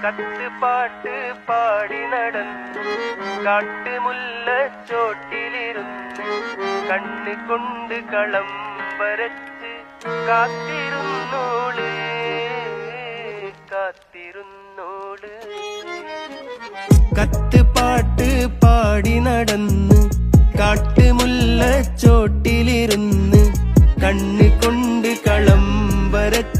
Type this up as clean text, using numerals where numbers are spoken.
കത്തുപാട്ട് പാടി നടന്നു കാട്ടുമുല്ലച്ചോട്ടിലിരുന്ന് കണ്ണ് കൊണ്ട് കളം വരച്ച് കാത്തിരുന്നോള് കാത്തിരുന്നോള്. കത്തുപാട്ട് പാടി നടന്ന് കാട്ടുമുല്ലച്ചോട്ടിലിരുന്ന് കണ്ണ് കൊണ്ട് കളം വരച്ച്